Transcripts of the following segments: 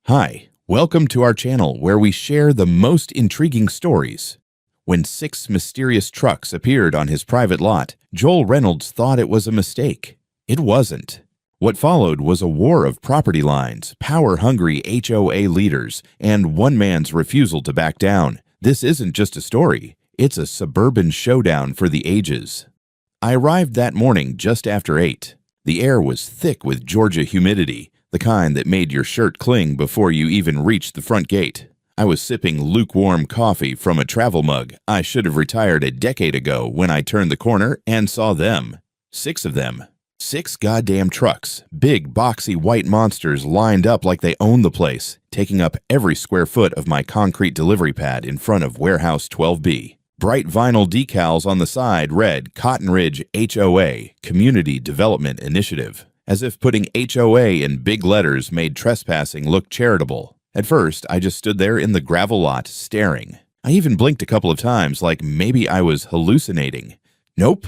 Hi, welcome to our channel where we share the most intriguing stories. When 6 mysterious trucks appeared on his private lot, Joel Reynolds thought it was a mistake. It wasn't. What followed was a war of property lines, power-hungry HOA leaders, and one man's refusal to back down. This isn't just a story. It's a suburban showdown for the ages. I arrived that morning just after 8. The air was thick with Georgia humidity, the kind that made your shirt cling before you even reached the front gate. I was sipping lukewarm coffee from a travel mug I should have retired a decade ago when I turned the corner and saw them. 6 of them. 6 goddamn trucks, big boxy white monsters lined up like they owned the place, taking up every square foot of my concrete delivery pad in front of Warehouse 12B. Bright vinyl decals on the side read Cotton Ridge HOA, Community Development Initiative, as if putting HOA in big letters made trespassing look charitable. At first, I just stood there in the gravel lot, staring. I even blinked a couple of times like maybe I was hallucinating. Nope.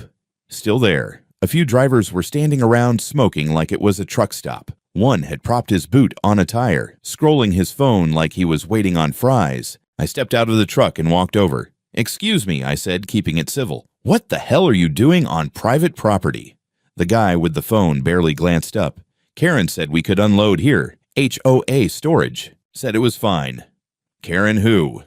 Still there. A few drivers were standing around smoking like it was a truck stop. One had propped his boot on a tire, scrolling his phone like he was waiting on fries. I stepped out of the truck and walked over. "Excuse me," I said, keeping it civil. "What the hell are you doing on private property?" The guy with the phone barely glanced up. "Karen said we could unload here. HOA storage. Said it was fine." "Karen who?"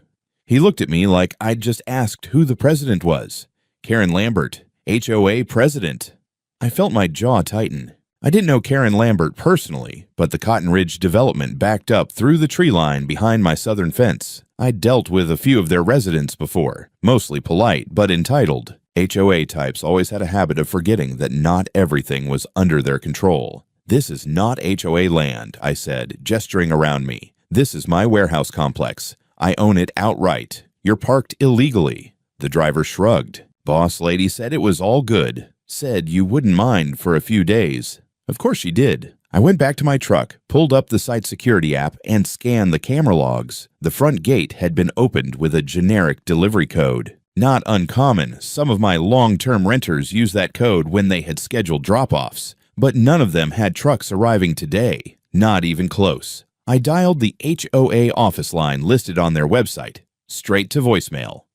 He looked at me like I'd just asked who the president was. "Karen Lambert, HOA president." I felt my jaw tighten. I didn't know Karen Lambert personally, but the Cotton Ridge development backed up through the tree line behind my southern fence. I'd dealt with a few of their residents before, mostly polite but entitled. HOA types always had a habit of forgetting that not everything was under their control. "This is not HOA land," I said, gesturing around me. "This is my warehouse complex. I own it outright. You're parked illegally." The driver shrugged. "Boss lady said it was all good. Said you wouldn't mind for a few days." Of course she did. I went back to my truck, pulled up the site security app, and scanned the camera logs. The front gate had been opened with a generic delivery code. Not uncommon, some of my long-term renters used that code when they had scheduled drop-offs, but none of them had trucks arriving today. Not even close. I dialed the HOA office line listed on their website. Straight to voicemail.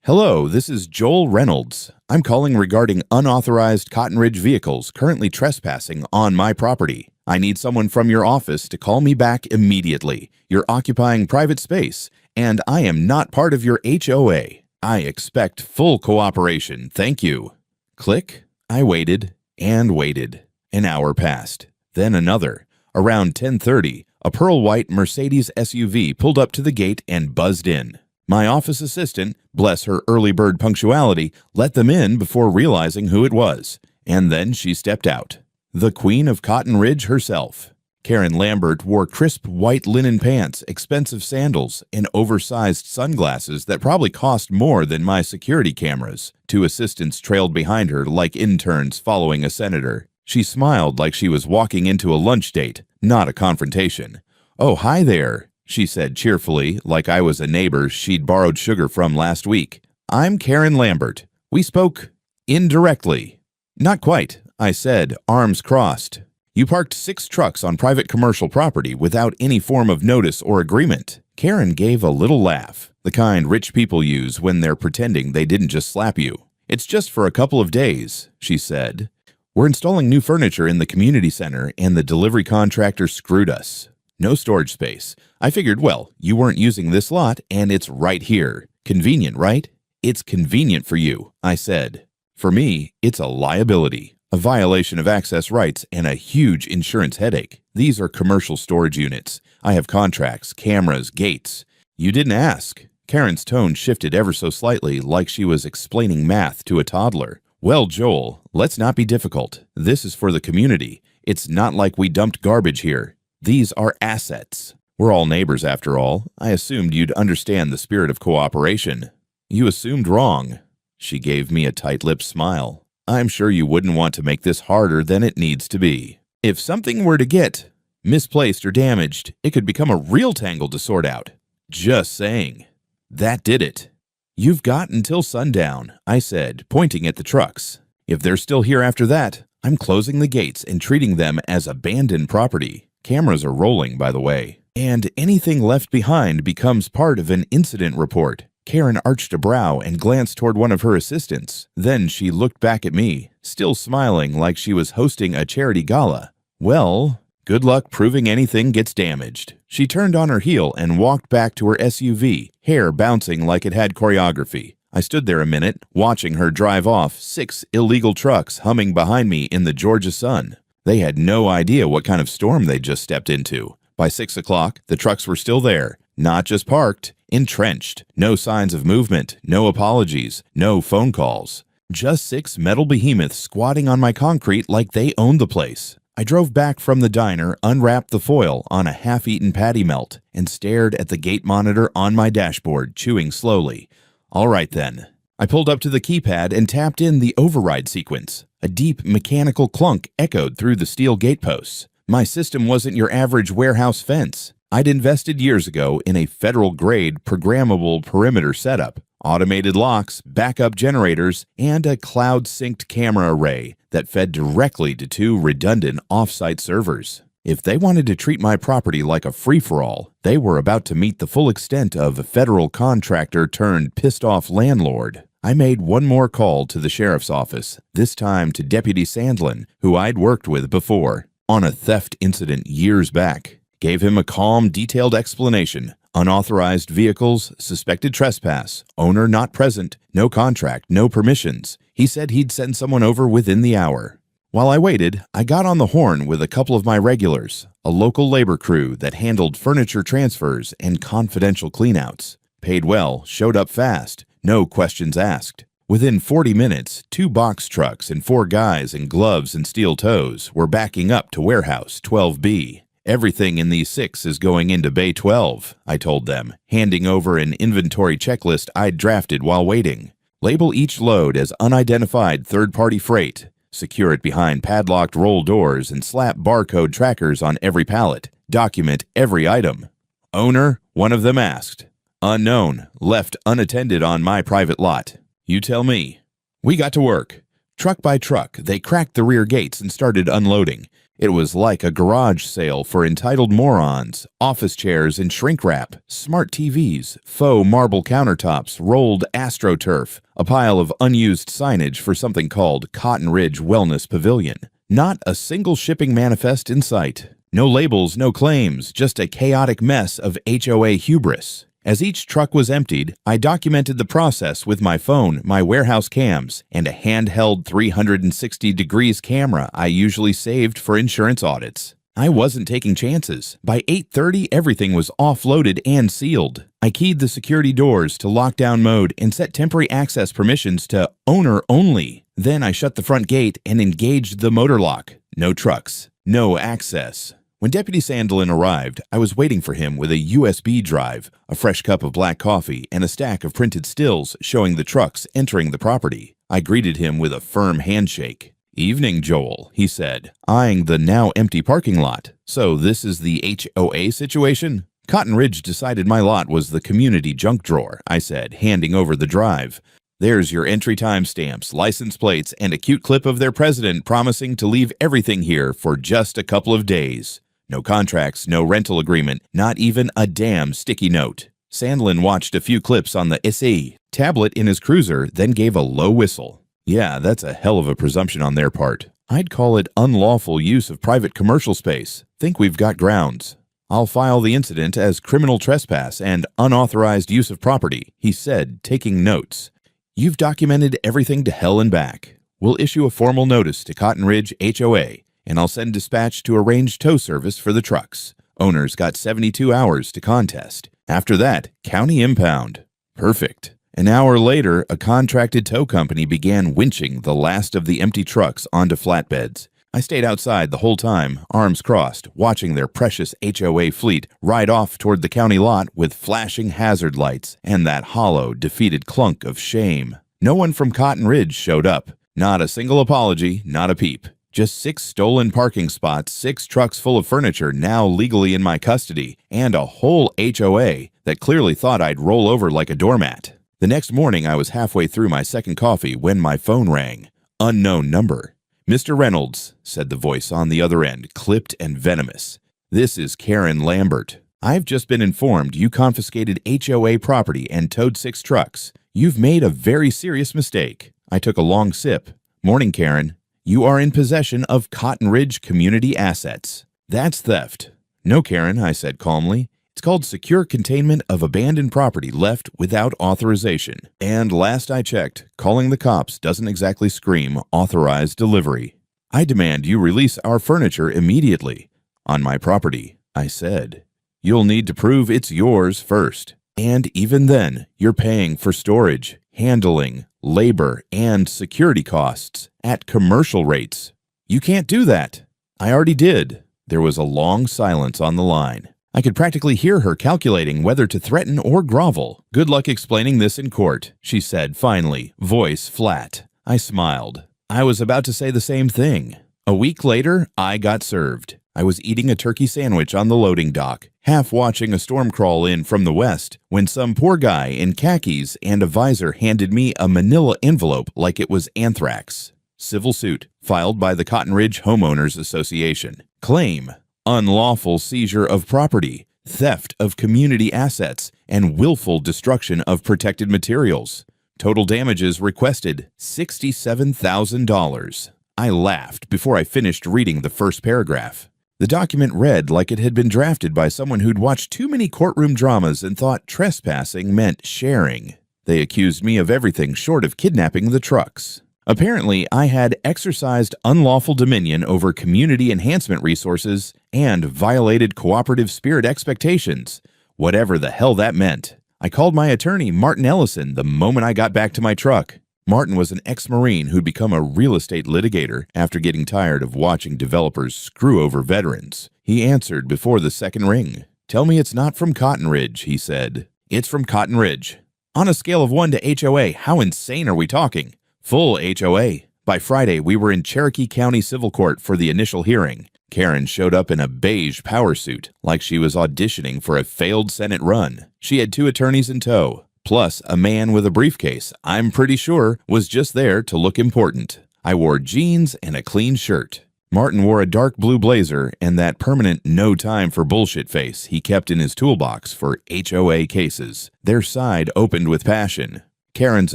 "Hello, this is Joel Reynolds. I'm calling regarding unauthorized Cotton Ridge vehicles currently trespassing on my property. I need someone from your office to call me back immediately. You're occupying private space, and I am not part of your HOA. I expect full cooperation. Thank you." Click. I waited and waited. An hour passed. Then another. Around 10:30, a pearl white Mercedes SUV pulled up to the gate and buzzed in. My office assistant, bless her early bird punctuality, let them in before realizing who it was. And then she stepped out. The Queen of Cotton Ridge herself. Karen Lambert wore crisp white linen pants, expensive sandals, and oversized sunglasses that probably cost more than my security cameras. 2 assistants trailed behind her like interns following a senator. She smiled like she was walking into a lunch date, not a confrontation. "Oh, hi there," she said cheerfully, like I was a neighbor she'd borrowed sugar from last week. "I'm Karen Lambert. We spoke indirectly." "Not quite," I said, arms crossed. "You parked 6 trucks on private commercial property without any form of notice or agreement." Karen gave a little laugh, the kind rich people use when they're pretending they didn't just slap you. "It's just for a couple of days," she said. "We're installing new furniture in the community center, and the delivery contractor screwed us. No storage space. I figured, well, you weren't using this lot, and it's right here. Convenient, right?" "It's convenient for you," I said. "For me, it's a liability, a violation of access rights, and a huge insurance headache. These are commercial storage units. I have contracts, cameras, gates." "You didn't ask." Karen's tone shifted ever so slightly, like she was explaining math to a toddler. "Well, Joel, let's not be difficult. This is for the community. It's not like we dumped garbage here. These are assets. We're all neighbors after all. I assumed you'd understand the spirit of cooperation." "You assumed wrong." She gave me a tight-lipped smile. "I'm sure you wouldn't want to make this harder than it needs to be. If something were to get misplaced or damaged, it could become a real tangle to sort out." "Just saying." That did it. "You've got until sundown," I said, pointing at the trucks. "If they're still here after that, I'm closing the gates and treating them as abandoned property." Cameras are rolling, by the way. And anything left behind becomes part of an incident report. Karen arched a brow and glanced toward one of her assistants. Then she looked back at me, still smiling like she was hosting a charity gala. Well, good luck proving anything gets damaged. She turned on her heel and walked back to her SUV, hair bouncing like it had choreography. I stood there a minute, watching her drive off, 6 illegal trucks humming behind me in the Georgia sun. They had no idea what kind of storm they'd just stepped into. By 6 o'clock, the trucks were still there, not just parked, entrenched. No signs of movement, no apologies, no phone calls. Just 6 metal behemoths squatting on my concrete like they owned the place. I drove back from the diner, unwrapped the foil on a half-eaten patty melt, and stared at the gate monitor on my dashboard, chewing slowly. All right then. I pulled up to the keypad and tapped in the override sequence. A deep mechanical clunk echoed through the steel gateposts. My system wasn't your average warehouse fence. I'd invested years ago in a federal-grade programmable perimeter setup, automated locks, backup generators, and a cloud-synced camera array that fed directly to 2 redundant off-site servers. If they wanted to treat my property like a free-for-all, they were about to meet the full extent of a federal contractor turned pissed-off landlord. I made one more call to the sheriff's office, this time to Deputy Sandlin, who I'd worked with before, on a theft incident years back. Gave him a calm, detailed explanation. Unauthorized vehicles, suspected trespass, owner not present, no contract, no permissions. He said he'd send someone over within the hour. While I waited, I got on the horn with a couple of my regulars, a local labor crew that handled furniture transfers and confidential cleanouts. Paid well, showed up fast, no questions asked. Within 40 minutes, 2 box trucks and 4 guys in gloves and steel toes were backing up to warehouse 12B. Everything in these 6 is going into Bay 12, I told them, handing over an inventory checklist I'd drafted while waiting. Label each load as unidentified third-party freight. Secure it behind padlocked roll doors and slap barcode trackers on every pallet. Document every item. Owner, one of them asked. Unknown, left unattended on my private lot. You tell me. We got to work. Truck by truck, they cracked the rear gates and started unloading. It was like a garage sale for entitled morons, office chairs and shrink wrap, smart TVs, faux marble countertops, rolled AstroTurf, a pile of unused signage for something called Cotton Ridge Wellness Pavilion. Not a single shipping manifest in sight. No labels, no claims, just a chaotic mess of HOA hubris. As each truck was emptied, I documented the process with my phone, my warehouse cams, and a handheld 360 degrees camera I usually saved for insurance audits. I wasn't taking chances. By 8:30, everything was offloaded and sealed. I keyed the security doors to lockdown mode and set temporary access permissions to owner only. Then I shut the front gate and engaged the motor lock. No trucks, no access. When Deputy Sandlin arrived, I was waiting for him with a USB drive, a fresh cup of black coffee, and a stack of printed stills showing the trucks entering the property. I greeted him with a firm handshake. "Evening, Joel," he said, eyeing the now empty parking lot. "So this is the HOA situation?" "Cotton Ridge decided my lot was the community junk drawer," I said, handing over the drive. "There's your entry timestamps, license plates, and a cute clip of their president promising to leave everything here for just a couple of days. No contracts, no rental agreement, not even a damn sticky note." Sandlin watched a few clips on the SE tablet in his cruiser, then gave a low whistle. "Yeah, that's a hell of a presumption on their part. I'd call it unlawful use of private commercial space. Think we've got grounds. I'll file the incident as criminal trespass and unauthorized use of property," he said, taking notes. "You've documented everything to hell and back. We'll issue a formal notice to Cotton Ridge HOA, and I'll send dispatch to arrange tow service for the trucks. Owner's got 72 hours to contest. After that, county impound." Perfect. An hour later, a contracted tow company began winching the last of the empty trucks onto flatbeds. I stayed outside the whole time, arms crossed, watching their precious HOA fleet ride off toward the county lot with flashing hazard lights and that hollow, defeated clunk of shame. No one from Cotton Ridge showed up. Not a single apology, not a peep. Just 6 stolen parking spots, 6 trucks full of furniture now legally in my custody, and a whole HOA that clearly thought I'd roll over like a doormat. The next morning, I was halfway through my second coffee when my phone rang. Unknown number. "Mr. Reynolds," said the voice on the other end, clipped and venomous. "This is Karen Lambert." I've just been informed you confiscated HOA property and towed 6 trucks. You've made a very serious mistake. I took a long sip. Morning, Karen. You are in possession of Cotton Ridge community assets. That's theft. No, Karen, I said calmly. It's called secure containment of abandoned property left without authorization. And last I checked, calling the cops doesn't exactly scream authorized delivery. I demand you release our furniture immediately. On my property, I said. You'll need to prove it's yours first. And even then, you're paying for storage, handling, labor, and security costs at commercial rates. You can't do that. I already did. There was a long silence on the line. I could practically hear her calculating whether to threaten or grovel. Good luck explaining this in court, she said finally, voice flat. I smiled. I was about to say the same thing. A week later, I got served. I was eating a turkey sandwich on the loading dock, half watching a storm crawl in from the west, when some poor guy in khakis and a visor handed me a manila envelope like it was anthrax. Civil suit, filed by the Cotton Ridge Homeowners Association. Claim: unlawful seizure of property, theft of community assets, and willful destruction of protected materials. Total damages requested $67,000. I laughed before I finished reading the first paragraph. The document read like it had been drafted by someone who'd watched too many courtroom dramas and thought trespassing meant sharing. They accused me of everything short of kidnapping the trucks. Apparently, I had exercised unlawful dominion over community enhancement resources and violated cooperative spirit expectations, whatever the hell that meant. I called my attorney, Martin Ellison, the moment I got back to my truck. Martin was an ex-Marine who'd become a real estate litigator after getting tired of watching developers screw over veterans. He answered before the second ring. "Tell me it's not from Cotton Ridge," he said. "It's from Cotton Ridge." On a scale of 1 to HOA, how insane are we talking? Full HOA. By Friday, we were in Cherokee County Civil Court for the initial hearing. Karen showed up in a beige power suit, like she was auditioning for a failed Senate run. She had 2 attorneys in tow, plus a man with a briefcase I'm pretty sure was just there to look important. I wore jeans and a clean shirt. Martin wore a dark blue blazer and that permanent no time for bullshit face he kept in his toolbox for HOA cases. Their side opened with passion. Karen's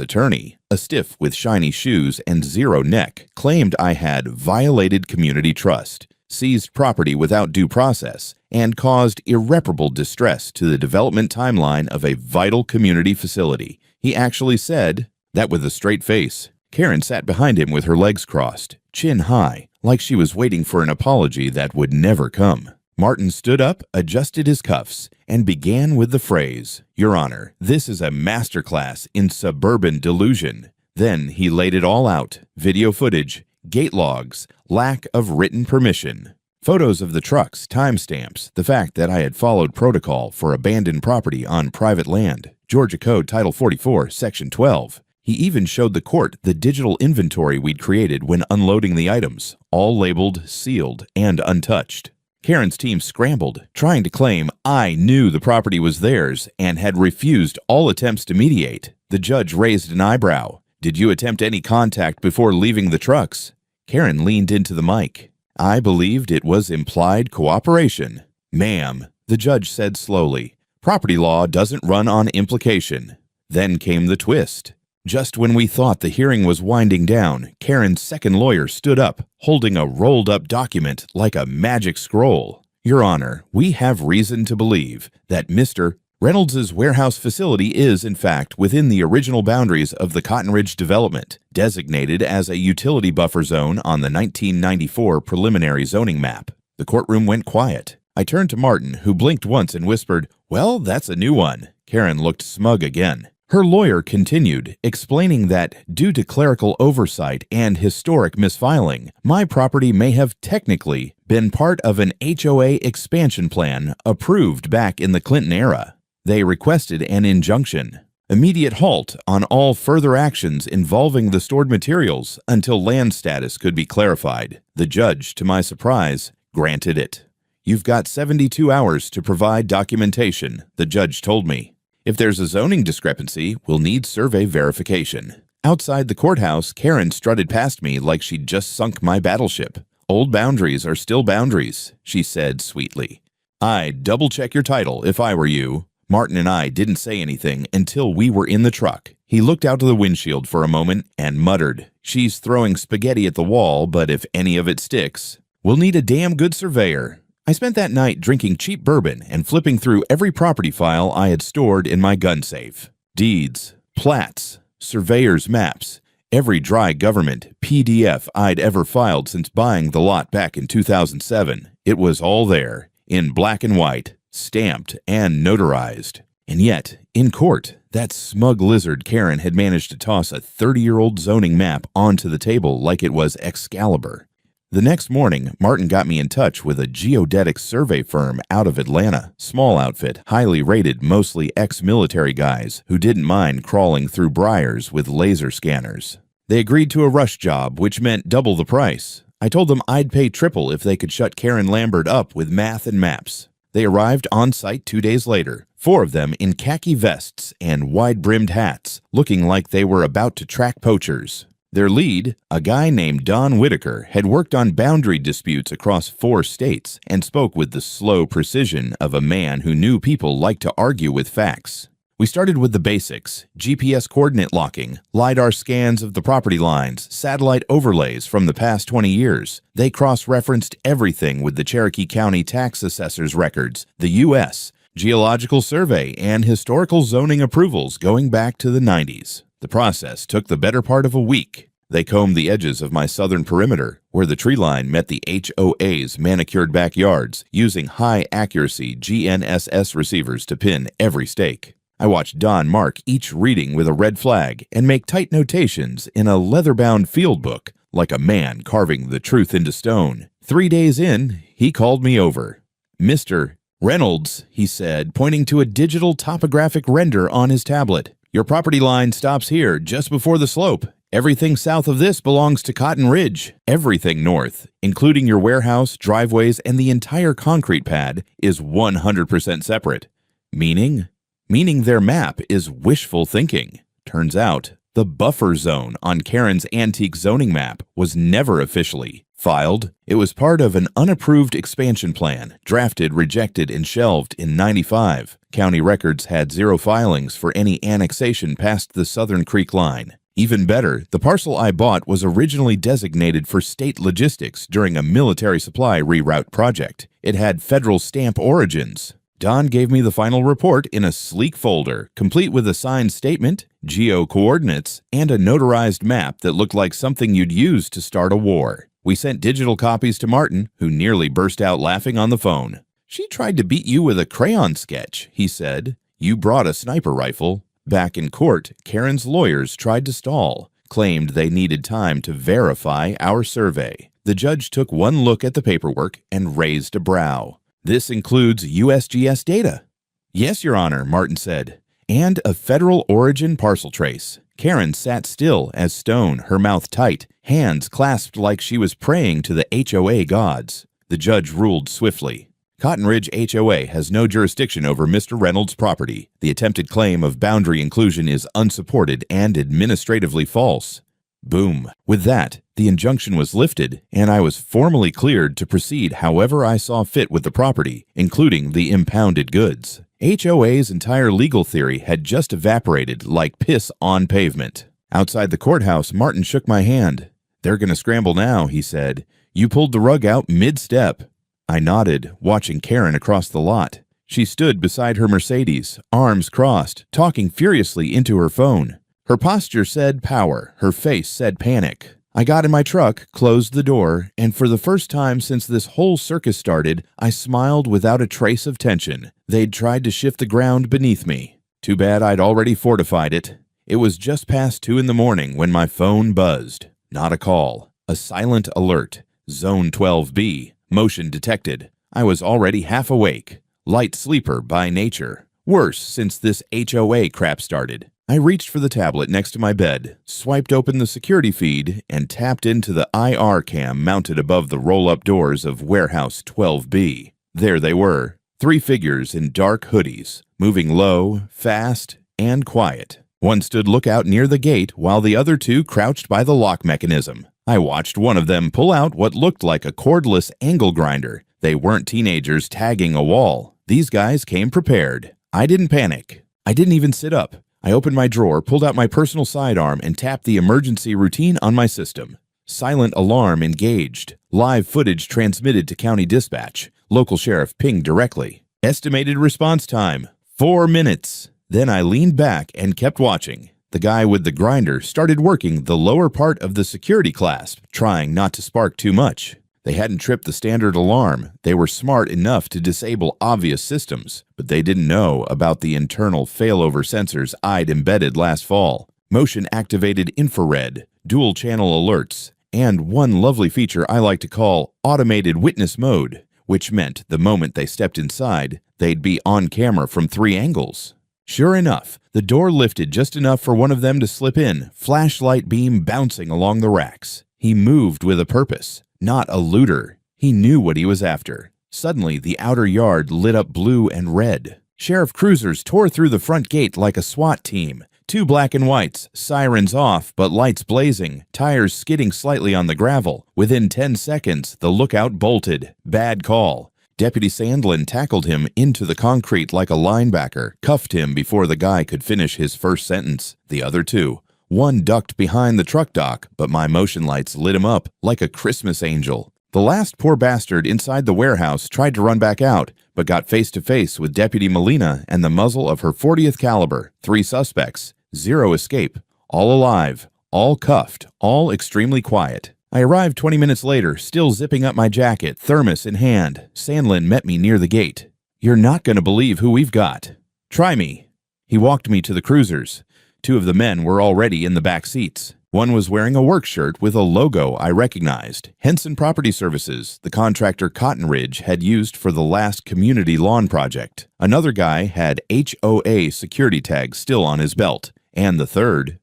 attorney, a stiff with shiny shoes and 0 neck, claimed I had violated community trust, seized property without due process, and caused irreparable distress to the development timeline of a vital community facility. He actually said that with a straight face. Karen sat behind him with her legs crossed, chin high, like she was waiting for an apology that would never come. Martin stood up, adjusted his cuffs, and began with the phrase, "Your Honor, this is a masterclass in suburban delusion." Then he laid it all out: video footage, gate logs, lack of written permission, photos of the trucks, timestamps, the fact that I had followed protocol for abandoned property on private land, Georgia Code Title 44, Section 12. He even showed the court the digital inventory we'd created when unloading the items, all labeled, sealed, and untouched. Karen's team scrambled, trying to claim I knew the property was theirs and had refused all attempts to mediate. The judge raised an eyebrow. "Did you attempt any contact before leaving the trucks?" Karen leaned into the mic. "I believed it was implied cooperation." "Ma'am," the judge said slowly, "property law doesn't run on implication." Then came the twist. Just when we thought the hearing was winding down, Karen's second lawyer stood up, holding a rolled-up document like a magic scroll. "Your Honor, we have reason to believe that Mr. Reynolds's warehouse facility is, in fact, within the original boundaries of the Cotton Ridge development, designated as a utility buffer zone on the 1994 preliminary zoning map." The courtroom went quiet. I turned to Martin, who blinked once and whispered, "Well, that's a new one." Karen looked smug again. Her lawyer continued, explaining that due to clerical oversight and historic misfiling, my property may have technically been part of an HOA expansion plan approved back in the Clinton era. They requested an injunction, immediate halt on all further actions involving the stored materials until land status could be clarified. The judge, to my surprise, granted it. "You've got 72 hours to provide documentation," the judge told me. "If there's a zoning discrepancy, we'll need survey verification." Outside the courthouse, Karen strutted past me like she'd just sunk my battleship. "Old boundaries are still boundaries," she said sweetly. I'd double-check your title if I were you. Martin and I didn't say anything until we were in the truck. He looked out of the windshield for a moment and muttered, "She's throwing spaghetti at the wall, but if any of it sticks, we'll need a damn good surveyor." I spent that night drinking cheap bourbon and flipping through every property file I had stored in my gun safe. Deeds, plats, surveyor's maps, every dry government PDF I'd ever filed since buying the lot back in 2007. It was all there, in black and white, stamped and notarized. And yet, in court, that smug lizard Karen had managed to toss a 30-year-old zoning map onto the table like it was Excalibur. The next morning, Martin got me in touch with a geodetic survey firm out of Atlanta. Small outfit, highly rated, mostly ex-military guys who didn't mind crawling through briars with laser scanners. They agreed to a rush job, which meant double the price. I told them I'd pay triple if they could shut Karen Lambert up with math and maps. They arrived on site 2 days later, 4 of them in khaki vests and wide-brimmed hats, looking like they were about to track poachers. Their lead, a guy named Don Whitaker, had worked on boundary disputes across 4 states and spoke with the slow precision of a man who knew people like to argue with facts. We started with the basics: GPS coordinate locking, LiDAR scans of the property lines, satellite overlays from the past 20 years. They cross-referenced everything with the Cherokee County tax assessor's records, the U.S., Geological Survey, and historical zoning approvals going back to the 90s. The process took the better part of a week. They combed the edges of my southern perimeter, where the tree line met the HOA's manicured backyards, using high-accuracy GNSS receivers to pin every stake. I watched Don mark each reading with a red flag and make tight notations in a leather-bound field book, like a man carving the truth into stone. 3 days in, he called me over. "Mr. Reynolds," he said, pointing to a digital topographic render on his tablet. "Your property line stops here, just before the slope. Everything south of this belongs to Cotton Ridge. Everything north, including your warehouse, driveways, and the entire concrete pad, is 100% separate." Meaning their map is wishful thinking. Turns out, the buffer zone on Karen's antique zoning map was never officially filed. It was part of an unapproved expansion plan, drafted, rejected, and shelved in '95. County records had 0 filings for any annexation past the Southern Creek line. Even better, the parcel I bought was originally designated for state logistics during a military supply reroute project. It had federal stamp origins. Don gave me the final report in a sleek folder, complete with a signed statement, geo-coordinates, and a notarized map that looked like something you'd use to start a war. We sent digital copies to Martin, who nearly burst out laughing on the phone. "She tried to beat you with a crayon sketch," he said. "You brought a sniper rifle." Back in court, Karen's lawyers tried to stall, claimed they needed time to verify our survey. The judge took one look at the paperwork and raised a brow. "This includes USGS data." "Yes, Your Honor," Martin said. "And a federal origin parcel trace." Karen sat still as stone, her mouth tight, hands clasped like she was praying to the HOA gods. The judge ruled swiftly. "Cotton Ridge HOA has no jurisdiction over Mr. Reynolds' property. The attempted claim of boundary inclusion is unsupported and administratively false." Boom. With that, the injunction was lifted, and I was formally cleared to proceed however I saw fit with the property, including the impounded goods. HOA's entire legal theory had just evaporated like piss on pavement. Outside the courthouse, Martin shook my hand. "They're gonna scramble now," he said. "You pulled the rug out mid-step." I nodded, watching Karen across the lot. She stood beside her Mercedes, arms crossed, talking furiously into her phone. Her posture said power, her face said panic. I got in my truck, closed the door, and for the first time since this whole circus started, I smiled without a trace of tension. They'd tried to shift the ground beneath me. Too bad I'd already fortified it. It was just past 2 in the morning when my phone buzzed. Not a call. A silent alert. Zone 12B. Motion detected. I was already half awake. Light sleeper by nature. Worse since this HOA crap started. I reached for the tablet next to my bed, swiped open the security feed, and tapped into the IR cam mounted above the roll-up doors of Warehouse 12B. There they were, 3 figures in dark hoodies, moving low, fast, and quiet. One stood lookout near the gate while the other 2 crouched by the lock mechanism. I watched one of them pull out what looked like a cordless angle grinder, They weren't teenagers tagging a wall. These guys came prepared. I didn't panic. I didn't even sit up. I opened my drawer, pulled out my personal sidearm, and tapped the emergency routine on my system. Silent alarm engaged. Live footage transmitted to county dispatch. Local sheriff pinged directly. Estimated response time, 4 minutes. Then I leaned back and kept watching. The guy with the grinder started working the lower part of the security clasp, trying not to spark too much. They hadn't tripped the standard alarm. They were smart enough to disable obvious systems, but they didn't know about the internal failover sensors I'd embedded last fall. Motion-activated infrared, dual-channel alerts, and one lovely feature I like to call automated witness mode, which meant the moment they stepped inside, they'd be on camera from 3 angles. Sure enough, the door lifted just enough for one of them to slip in, flashlight beam bouncing along the racks. He moved with a purpose, not a looter. He knew what he was after. Suddenly, the outer yard lit up blue and red. Sheriff cruisers tore through the front gate like a SWAT team. 2 black and whites, sirens off but lights blazing, tires skidding slightly on the gravel. Within 10 seconds, the lookout bolted. Bad call. Deputy Sandlin tackled him into the concrete like a linebacker, cuffed him before the guy could finish his first sentence. The other 2. One ducked behind the truck dock, but my motion lights lit him up like a Christmas angel. The last poor bastard inside the warehouse tried to run back out, but got face-to-face with Deputy Molina and the muzzle of her 40th caliber. 3 suspects, 0 escape, all alive, all cuffed, all extremely quiet. I arrived 20 minutes later, still zipping up my jacket, thermos in hand. Sandlin met me near the gate. "You're not going to believe who we've got. Try me." He walked me to the cruisers. 2 of the men were already in the back seats. One was wearing a work shirt with a logo I recognized. Henson Property Services, the contractor Cotton Ridge had used for the last community lawn project. Another guy had HOA security tags still on his belt. And the third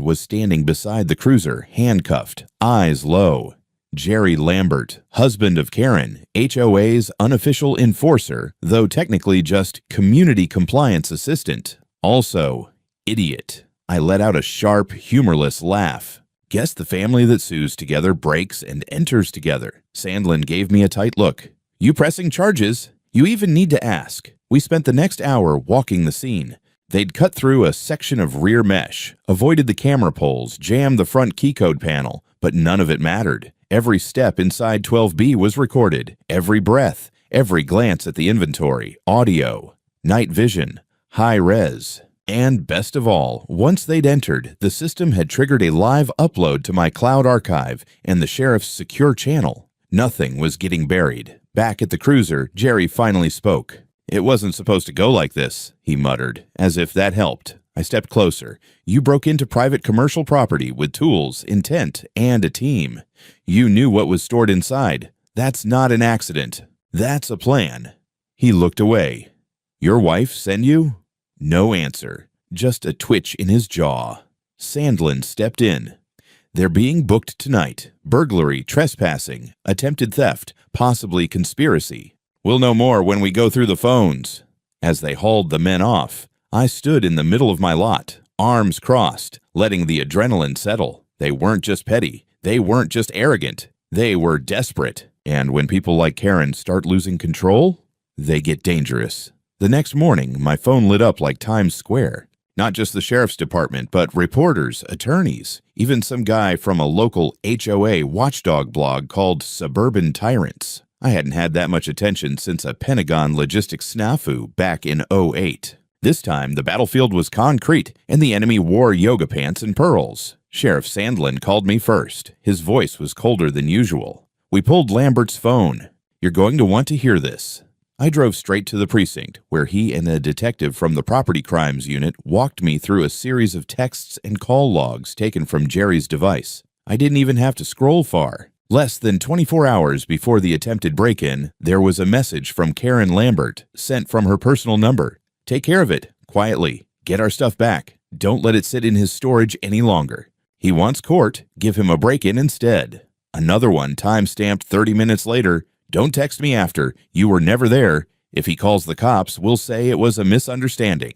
was standing beside the cruiser, handcuffed, eyes low. Jerry Lambert, husband of Karen, HOA's unofficial enforcer, though technically just community compliance assistant. Also, idiot. I let out a sharp, humorless laugh. Guess the family that sues together breaks and enters together. Sandlin gave me a tight look. "You pressing charges? You even need to ask." We spent the next hour walking the scene. They'd cut through a section of rear mesh, avoided the camera poles, jammed the front keycode panel, but none of it mattered. Every step inside 12B was recorded. Every breath, every glance at the inventory, audio, night vision, high res. And best of all, once they'd entered, the system had triggered a live upload to my cloud archive and the sheriff's secure channel. Nothing was getting buried. Back at the cruiser, Jerry finally spoke. "It wasn't supposed to go like this," he muttered, as if that helped. I stepped closer. "You broke into private commercial property with tools, intent, and a team. You knew what was stored inside. That's not an accident. That's a plan." He looked away. "Your wife send you?" No answer, just a twitch in his jaw. Sandlin stepped in. "They're being booked tonight. Burglary, trespassing, attempted theft, possibly conspiracy. We'll know more when we go through the phones." As they hauled the men off, I stood in the middle of my lot, arms crossed, letting the adrenaline settle. They weren't just petty. They weren't just arrogant. They were desperate. And when people like Karen start losing control, they get dangerous. The next morning, my phone lit up like Times Square. Not just the sheriff's department, but reporters, attorneys, even some guy from a local HOA watchdog blog called Suburban Tyrants. I hadn't had that much attention since a Pentagon logistics snafu back in '08. This time, the battlefield was concrete, and the enemy wore yoga pants and pearls. Sheriff Sandlin called me first. His voice was colder than usual. We pulled Lambert's phone. "You're going to want to hear this." I drove straight to the precinct, where he and a detective from the property crimes unit walked me through a series of texts and call logs taken from Jerry's device. I didn't even have to scroll far. Less than 24 hours before the attempted break-in, there was a message from Karen Lambert, sent from her personal number. "Take care of it, quietly. Get our stuff back. Don't let it sit in his storage any longer. He wants court. Give him a break-in instead." Another one, time-stamped 30 minutes later. "Don't text me after. You were never there. If he calls the cops, we'll say it was a misunderstanding."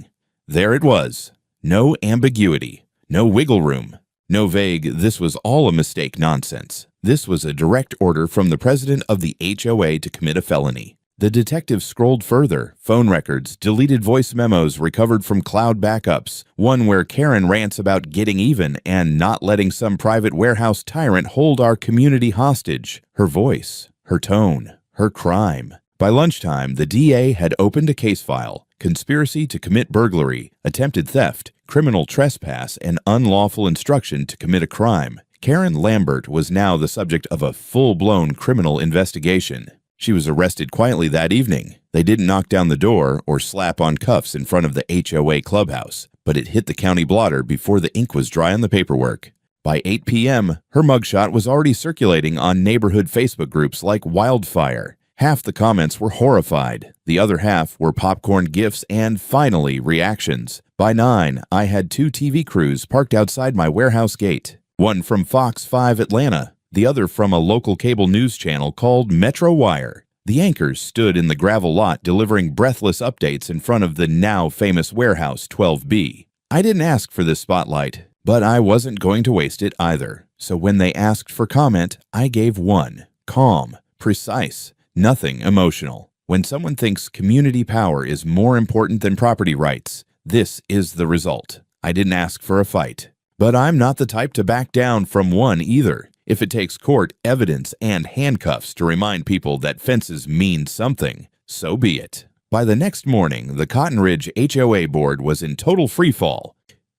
There it was. No ambiguity. No wiggle room. No vague, "this was all a mistake" nonsense. This was a direct order from the president of the HOA to commit a felony. The detective scrolled further. Phone records, deleted voice memos recovered from cloud backups, one where Karen rants about getting even and not letting some private warehouse tyrant hold our community hostage. Her voice, her tone, her crime. By lunchtime, the DA had opened a case file: conspiracy to commit burglary, attempted theft, criminal trespass, and unlawful instruction to commit a crime. Karen Lambert was now the subject of a full-blown criminal investigation. She was arrested quietly that evening. They didn't knock down the door or slap on cuffs in front of the HOA clubhouse, but it hit the county blotter before the ink was dry on the paperwork. By 8 p.m., her mugshot was already circulating on neighborhood Facebook groups like wildfire. Half the comments were horrified. The other half were popcorn gifs and, finally, reactions. By 9, I had 2 TV crews parked outside my warehouse gate. One from Fox 5 Atlanta, the other from a local cable news channel called Metro Wire. The anchors stood in the gravel lot delivering breathless updates in front of the now famous warehouse 12B. I didn't ask for this spotlight, but I wasn't going to waste it either. So when they asked for comment, I gave one. Calm, precise, nothing emotional. When someone thinks community power is more important than property rights, this is the result. I didn't ask for a fight. But I'm not the type to back down from one either. If it takes court, evidence, and handcuffs to remind people that fences mean something, so be it. By the next morning, the Cotton Ridge HOA board was in total freefall.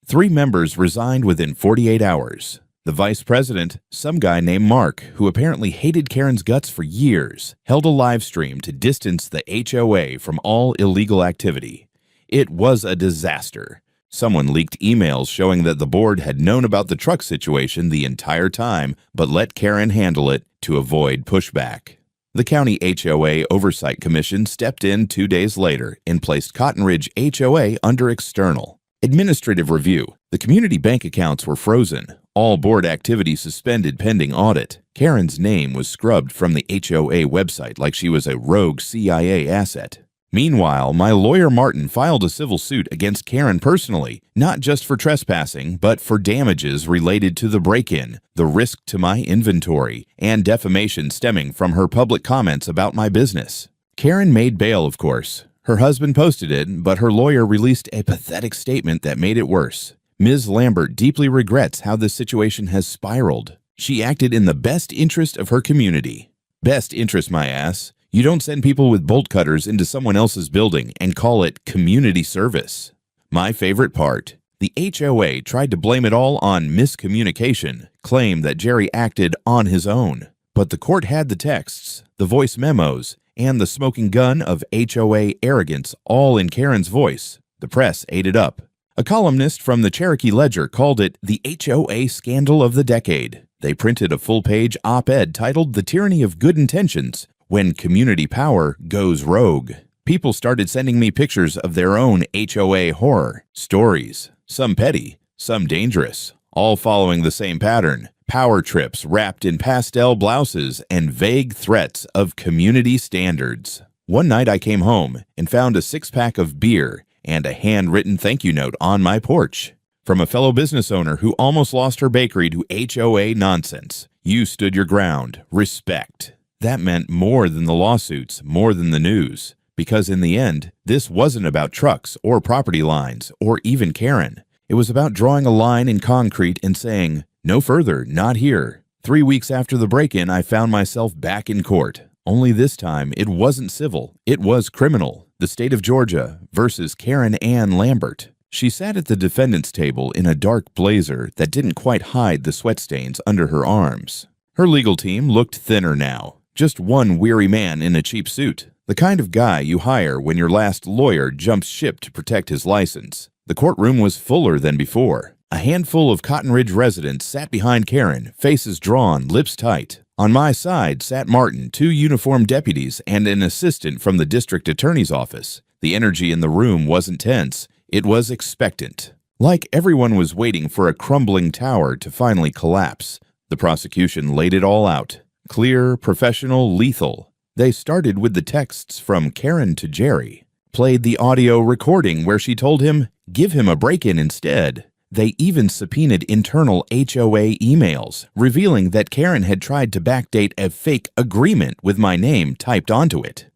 3 members resigned within 48 hours. The vice president, some guy named Mark, who apparently hated Karen's guts for years, held a live stream to distance the HOA from all illegal activity. It was a disaster. Someone leaked emails showing that the board had known about the truck situation the entire time, but let Karen handle it to avoid pushback. The County HOA Oversight Commission stepped in 2 days later and placed Cotton Ridge HOA under external administrative review. The community bank accounts were frozen. All board activity suspended pending audit. Karen's name was scrubbed from the HOA website like she was a rogue CIA asset. Meanwhile, my lawyer Martin filed a civil suit against Karen personally, not just for trespassing, but for damages related to the break-in, the risk to my inventory, and defamation stemming from her public comments about my business. Karen made bail, of course. Her husband posted it, but her lawyer released a pathetic statement that made it worse. Ms. Lambert deeply regrets how this situation has spiraled. She acted in the best interest of her community. Best interest, my ass. You don't send people with bolt cutters into someone else's building and call it community service. My favorite part, the HOA tried to blame it all on miscommunication, claimed that Jerry acted on his own. But the court had the texts, the voice memos, and the smoking gun of HOA arrogance all in Karen's voice. The press ate it up. A columnist from the Cherokee Ledger called it the HOA scandal of the decade. They printed a full-page op-ed titled "The Tyranny of Good Intentions: When Community Power Goes Rogue." People started sending me pictures of their own HOA horror stories, some petty, some dangerous, all following the same pattern: power trips wrapped in pastel blouses and vague threats of community standards. One night I came home and found a 6-pack of beer and a handwritten thank you note on my porch from a fellow business owner who almost lost her bakery to HOA nonsense. You stood your ground. Respect. That meant more than the lawsuits, more than the news. Because in the end, this wasn't about trucks or property lines or even Karen. It was about drawing a line in concrete and saying, no further, not here. 3 weeks after the break-in, I found myself back in court. Only this time, it wasn't civil. It was criminal. The state of Georgia versus Karen Ann Lambert. She sat at the defendant's table in a dark blazer that didn't quite hide the sweat stains under her arms. Her legal team looked thinner now. Just one weary man in a cheap suit. The kind of guy you hire when your last lawyer jumps ship to protect his license. The courtroom was fuller than before. A handful of Cotton Ridge residents sat behind Karen, faces drawn, lips tight. On my side sat Martin, 2 uniformed deputies, and an assistant from the district attorney's office. The energy in the room wasn't tense. It was expectant. Like everyone was waiting for a crumbling tower to finally collapse. The prosecution laid it all out. Clear, professional, lethal. They started with the texts from Karen to Jerry. Played the audio recording where she told him, give him a break-in instead. They even subpoenaed internal HOA emails, revealing that Karen had tried to backdate a fake agreement with my name typed onto it.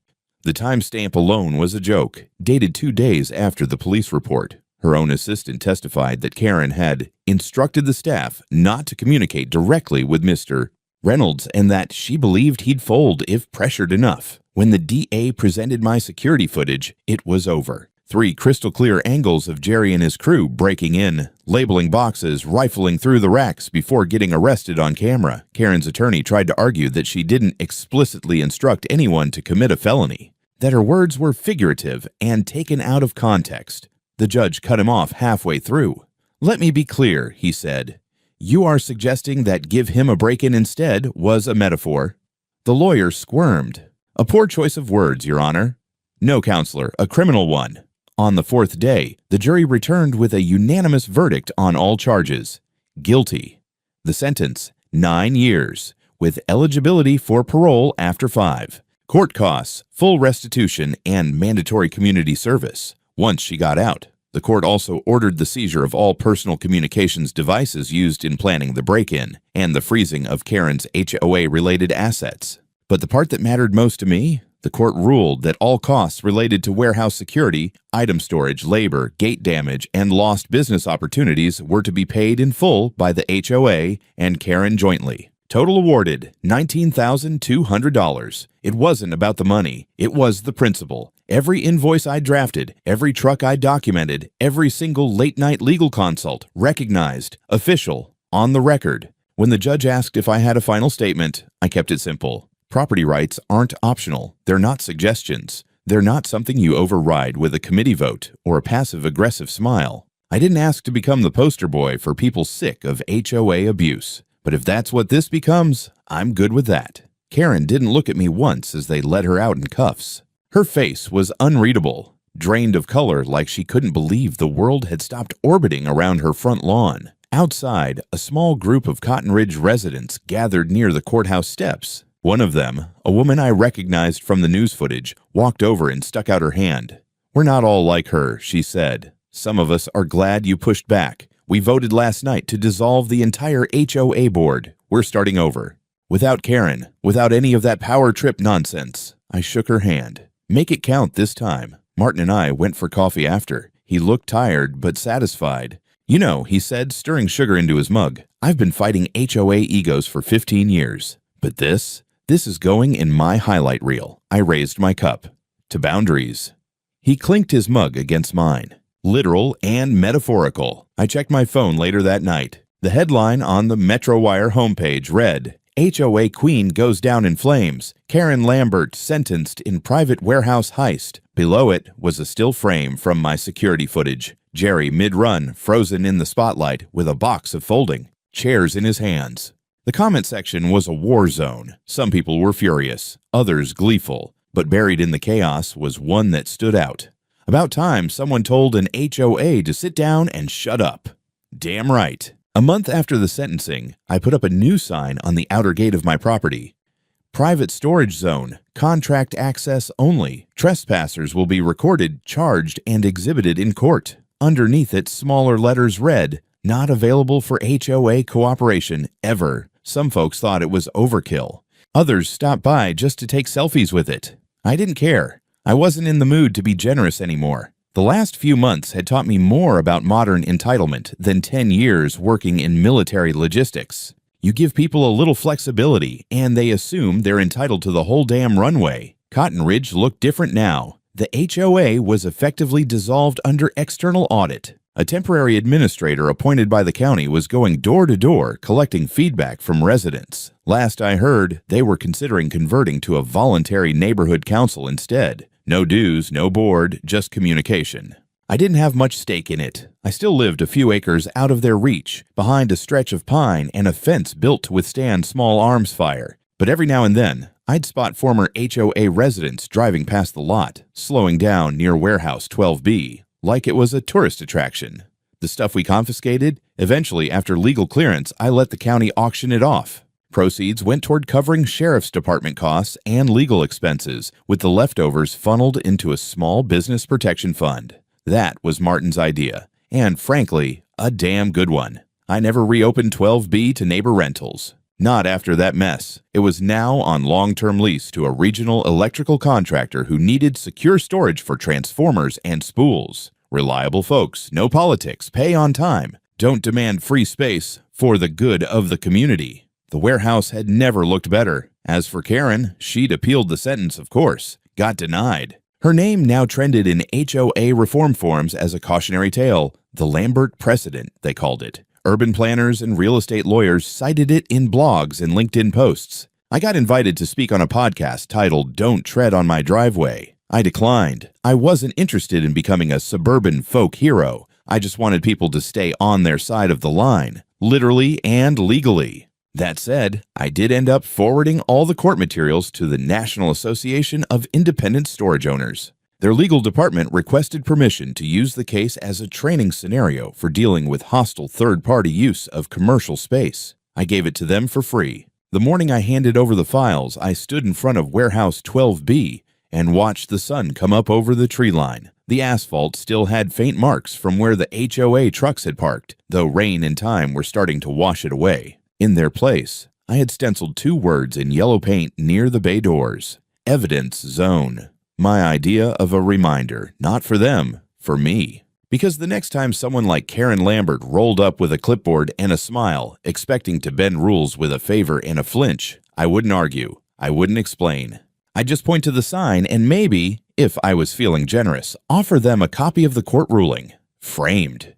The timestamp alone was a joke, dated 2 days after the police report. Her own assistant testified that Karen had instructed the staff not to communicate directly with Mr. Reynolds and that she believed he'd fold if pressured enough. When the DA presented my security footage, it was over. 3 crystal-clear angles of Jerry and his crew breaking in, labeling boxes, rifling through the racks before getting arrested on camera. Karen's attorney tried to argue that she didn't explicitly instruct anyone to commit a felony, that her words were figurative and taken out of context. The judge cut him off halfway through. "Let me be clear," he said. "You are suggesting that give him a break-in instead was a metaphor." The lawyer squirmed. "A poor choice of words, Your Honor." "No, counselor, a criminal one." On the 4th day, the jury returned with a unanimous verdict on all charges. Guilty. The sentence, 9 years, with eligibility for parole after 5. Court costs, full restitution, and mandatory community service. Once she got out, the court also ordered the seizure of all personal communications devices used in planning the break-in and the freezing of Karen's HOA-related assets. But the part that mattered most to me? The court ruled that all costs related to warehouse security, item storage, labor, gate damage, and lost business opportunities were to be paid in full by the HOA and Karen jointly. Total awarded $19,200. It wasn't about the money. It was the principle. Every invoice I drafted, every truck I documented, every single late-night legal consult, recognized, official, on the record. When the judge asked if I had a final statement, I kept it simple. Property rights aren't optional. They're not suggestions. They're not something you override with a committee vote or a passive-aggressive smile. I didn't ask to become the poster boy for people sick of HOA abuse. But if that's what this becomes, I'm good with that. Karen didn't look at me once as they let her out in cuffs. Her face was unreadable, drained of color like she couldn't believe the world had stopped orbiting around her front lawn. Outside, a small group of Cotton Ridge residents gathered near the courthouse steps. One of them, a woman I recognized from the news footage, walked over and stuck out her hand. "We're not all like her," she said. "Some of us are glad you pushed back. We voted last night to dissolve the entire HOA board. We're starting over. Without Karen, without any of that power trip nonsense." I shook her hand. "Make it count this time." Martin and I went for coffee after. He looked tired but satisfied. "You know," he said, stirring sugar into his mug, "I've been fighting HOA egos for 15 years. But this is going in my highlight reel." I raised my cup. "To boundaries." He clinked his mug against mine. Literal and metaphorical. I checked my phone later that night. The headline on the Metro Wire homepage read, "HOA Queen Goes Down in Flames. Karen Lambert Sentenced in Private Warehouse Heist." Below it was a still frame from my security footage. Jerry mid-run, frozen in the spotlight, with a box of folding chairs in his hands. The comment section was a war zone. Some people were furious, others gleeful, but buried in the chaos was one that stood out. About time someone told an HOA to sit down and shut up. Damn right. A month after the sentencing, I put up a new sign on the outer gate of my property. "Private storage zone, contract access only. Trespassers will be recorded, charged, and exhibited in court." Underneath it, smaller letters read, "Not available for HOA cooperation, ever." Some folks thought it was overkill. Others stopped by just to take selfies with it. I didn't care. I wasn't in the mood to be generous anymore. The last few months had taught me more about modern entitlement than 10 years working in military logistics. You give people a little flexibility, and they assume they're entitled to the whole damn runway. Cotton Ridge looked different now. The HOA was effectively dissolved under external audit. A temporary administrator appointed by the county was going door to door collecting feedback from residents. Last I heard, they were considering converting to a voluntary neighborhood council instead. No dues, no board, just communication. I didn't have much stake in it. I still lived a few acres out of their reach, behind a stretch of pine and a fence built to withstand small arms fire. But every now and then, I'd spot former HOA residents driving past the lot, slowing down near Warehouse 12B. Like it was a tourist attraction. The stuff we confiscated, eventually after legal clearance, I let the county auction it off. Proceeds went toward covering sheriff's department costs and legal expenses, with the leftovers funneled into a small business protection fund. That was Martin's idea, and frankly, a damn good one. I never reopened 12B to neighbor rentals. Not after that mess. It was now on long-term lease to a regional electrical contractor who needed secure storage for transformers and spools. Reliable folks, no politics, pay on time, don't demand free space for the good of the community. The warehouse had never looked better. As for Karen, she'd appealed the sentence, of course. Got denied. Her name now trended in HOA reform forums as a cautionary tale. The Lambert precedent, they called it. Urban planners and real estate lawyers cited it in blogs and LinkedIn posts. I got invited to speak on a podcast titled Don't Tread on My Driveway. I declined. I wasn't interested in becoming a suburban folk hero. I just wanted people to stay on their side of the line, literally and legally. That said, I did end up forwarding all the court materials to the National Association of Independent Storage Owners. Their legal department requested permission to use the case as a training scenario for dealing with hostile third-party use of commercial space. I gave it to them for free. The morning I handed over the files, I stood in front of Warehouse 12B and watched the sun come up over the tree line. The asphalt still had faint marks from where the HOA trucks had parked, though rain and time were starting to wash it away. In their place, I had stenciled 2 words in yellow paint near the bay doors: Evidence Zone. My idea of a reminder, not for them, for me. Because the next time someone like Karen Lambert rolled up with a clipboard and a smile, expecting to bend rules with a favor and a flinch, I wouldn't argue. I wouldn't explain. I'd just point to the sign and maybe, if I was feeling generous, offer them a copy of the court ruling, framed.